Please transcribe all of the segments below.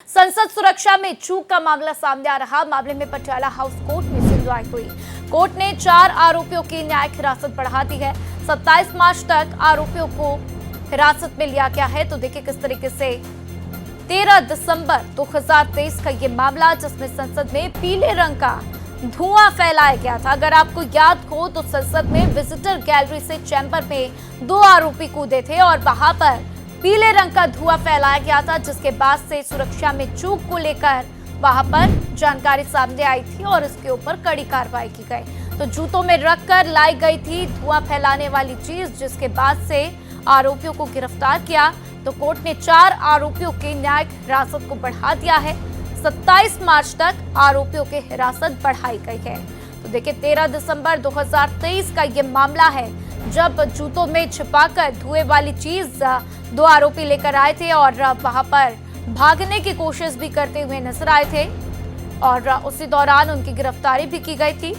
संसद सुरक्षा में चूक का मामला सामने आ रहा। मामले में पटियाला हाउस कोर्ट में सुनवाई हुई। कोर्ट ने 4 आरोपियों की न्यायिक हिरासत बढ़ा दी है। 27 मार्च तक आरोपियों को हिरासत में लिया गया है। तो देखिए किस तरीके से 13 दिसंबर 2023 का ये मामला, जिसमें संसद में पीले रंग का धुआं फैलाया गया था। अगर आपको याद हो तो संसद में विजिटर गैलरी से चैंबर में 2 आरोपी कूदे थे और वहां पर पीले रंग का धुआं फैलाया गया था, जिसके बाद से सुरक्षा में चूक को लेकर वहां पर जानकारी सामने आई थी और इसके ऊपर कड़ी कार्रवाई की गई। तो जूतों में रखकर लाई गई थी धुआं फैलाने वाली चीज, जिसके बाद से आरोपियों को गिरफ्तार किया। तो कोर्ट ने 4 आरोपियों की न्यायिक हिरासत को बढ़ा दिया है। 27 मार्च तक आरोपियों की हिरासत बढ़ाई गई है। तो देखिए 13 दिसंबर 2023 का ये मामला है, जब जूतों में छिपाकर धुएं वाली चीज 2 आरोपी लेकर आए थे और वहां पर भागने की कोशिश भी करते हुए नजर आए थे और उसी दौरान उनकी गिरफ्तारी भी की गई थी।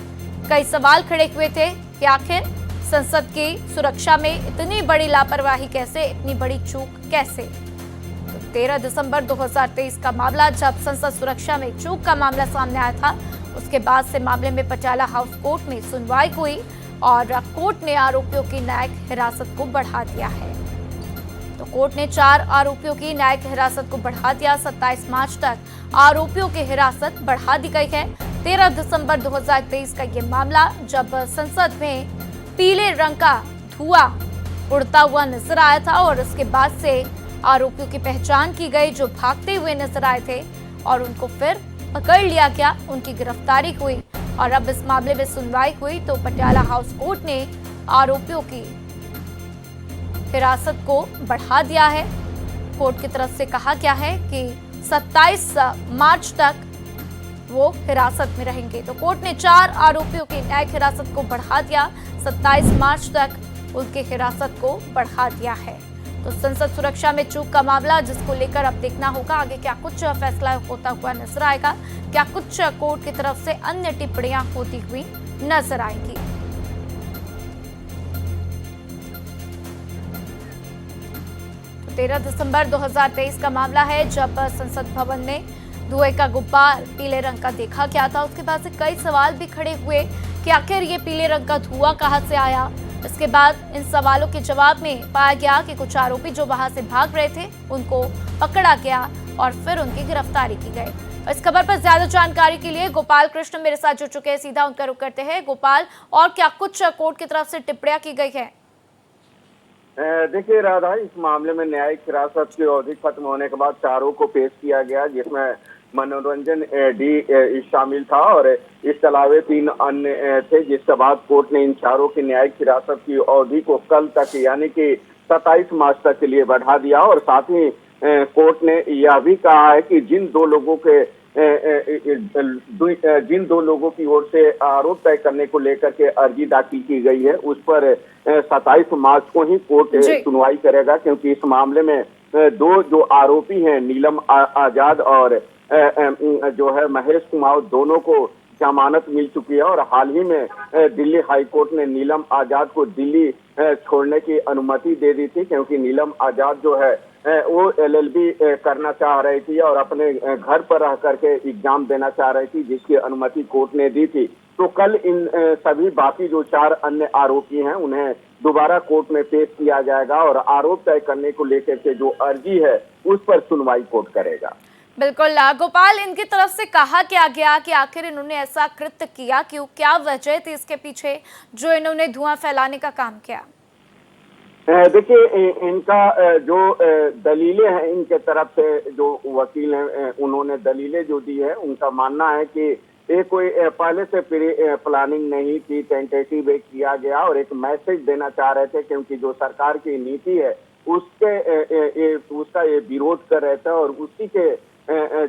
कई सवाल खड़े हुए थे कि आखिर संसद की सुरक्षा में इतनी बड़ी लापरवाही कैसे, इतनी बड़ी चूक कैसे। तो 13 दिसंबर 2023 का मामला, जब संसद सुरक्षा में चूक का मामला सामने आया था, उसके बाद से मामले में पटियाला हाउस कोर्ट में सुनवाई हुई और कोर्ट ने आरोपियों की न्यायिक हिरासत को बढ़ा दिया है। तो कोर्ट ने 4 आरोपियों की न्यायिक हिरासत को बढ़ा दिया। 27 मार्च तक आरोपियों की हिरासत बढ़ा दी गई है। 13 दिसंबर 2023 का ये मामला, जब संसद में पीले रंग का धुआं उड़ता हुआ नजर आया था और उसके बाद से आरोपियों की पहचान की गई, जो भागते हुए नजर आए थे और उनको फिर पकड़ लिया गया, उनकी गिरफ्तारी हुई और अब इस मामले में सुनवाई हुई। तो पटियाला हाउस कोर्ट ने आरोपियों की हिरासत को बढ़ा दिया है। कोर्ट की तरफ से कहा गया है कि 27 मार्च तक वो हिरासत में रहेंगे। तो कोर्ट ने 4 आरोपियों की न्यायिक हिरासत को बढ़ा दिया। 27 मार्च तक उनकी हिरासत को बढ़ा दिया है। तो संसद सुरक्षा में चूक का मामला, जिसको लेकर अब देखना होगा आगे क्या कुछ फैसला होता हुआ नजर आएगा, क्या कुछ कोर्ट की तरफ से अन्य टिप्पणियां होती हुई नजर आएंगी। तो 13 दिसंबर 2023 का मामला है, जब संसद भवन में धुएं का गुब्बार पीले रंग का देखा गया था। उसके बाद से कई सवाल भी खड़े हुए कि आखिर ये पीले रंग का धुआं कहां से आया। इसके बाद इन सवालों के जवाब में पाया गया कि कुछ आरोपी जो वहां से भाग रहे थे, उनको पकड़ा गया और फिर उनकी गिरफ्तारी की गई। इस खबर पर ज्यादा जानकारी के लिए गोपाल कृष्ण मेरे साथ जुड़ चुके हैं, सीधा उनका रुख करते हैं। गोपाल, और क्या कुछ कोर्ट की तरफ से टिप्पणियां की गई है? देखिए राधा, इस मामले में न्यायिक हिरासत की अवधि खत्म होने के बाद 4 को पेश किया गया, जिसमें मनोरंजन डी शामिल था और इसके अलावे 3 अन्य थे, जिसके बाद कोर्ट ने इन 4 की न्यायिक हिरासत की अवधि को कल तक यानी कि 27 मार्च तक के लिए बढ़ा दिया। और साथ ही कोर्ट ने यह भी कहा है कि जिन 2 लोगों की ओर से आरोप तय करने को लेकर के अर्जी दाखिल की गई है, उस पर 27 मार्च को ही कोर्ट सुनवाई करेगा, क्योंकि इस मामले में 2 जो आरोपी हैं, नीलम आजाद और जो है महेश कुमार, दोनों को जमानत मिल चुकी है। और हाल ही में दिल्ली हाई कोर्ट ने नीलम आजाद को दिल्ली छोड़ने की अनुमति दे दी थी, क्योंकि नीलम आजाद जो है वो LLB करना चाह रही थी और अपने घर पर रह करके एग्जाम देना चाह रही थी, जिसकी अनुमति कोर्ट ने दी थी। तो कल इन सभी बाकी जो 4 अन्य आरोपी हैं, उन्हें दोबारा कोर्ट में पेश किया जाएगा और आरोप तय करने को लेकर के जो अर्जी है, उस पर सुनवाई कोर्ट करेगा। बिल्कुल गोपाल, इनकी तरफ से कहा क्या गया कि आखिर इन्होंने ऐसा कृत्य किया क्यों, क्या वजह थी इसके पीछे जो इन्होंने धुआं फैलाने का काम किया? देखिए, इनका जो दलीलें हैं, इनके तरफ से जो वकील हैं, उन्होंने दलीलें जो दी है, उनका मानना है कि ये कोई पहले से प्लानिंग नहीं थी, टेंटेटिव किया गया और एक मैसेज देना चाह रहे थे, क्योंकि जो सरकार की नीति है उसका ये विरोध कर रहे थे और उसी के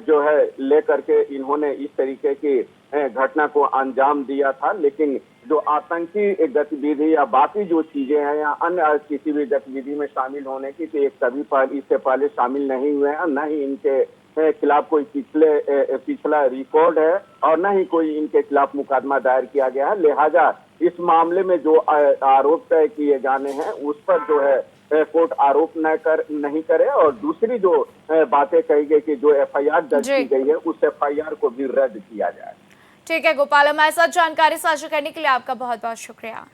जो है लेकर के इन्होंने इस तरीके की घटना को अंजाम दिया था। लेकिन जो आतंकी गतिविधि या बाकी जो चीजें हैं या अन्य किसी भी गतिविधि में शामिल होने की, तो एक कभी इससे पहले शामिल नहीं हुए हैं, न ही इनके खिलाफ कोई पिछला रिकॉर्ड है और न ही कोई इनके खिलाफ मुकदमा दायर किया गया है। लिहाजा इस मामले में जो आरोप तय किए जाने हैं, उस पर जो है कोर्ट आरोप नहीं करे, और दूसरी जो बातें कही गई कि जो एफआईआर दर्ज की गई है उस एफआईआर को भी रद्द किया जाए। ठीक है गोपाल, हमारे साथ जानकारी साझा करने के लिए आपका बहुत बहुत शुक्रिया।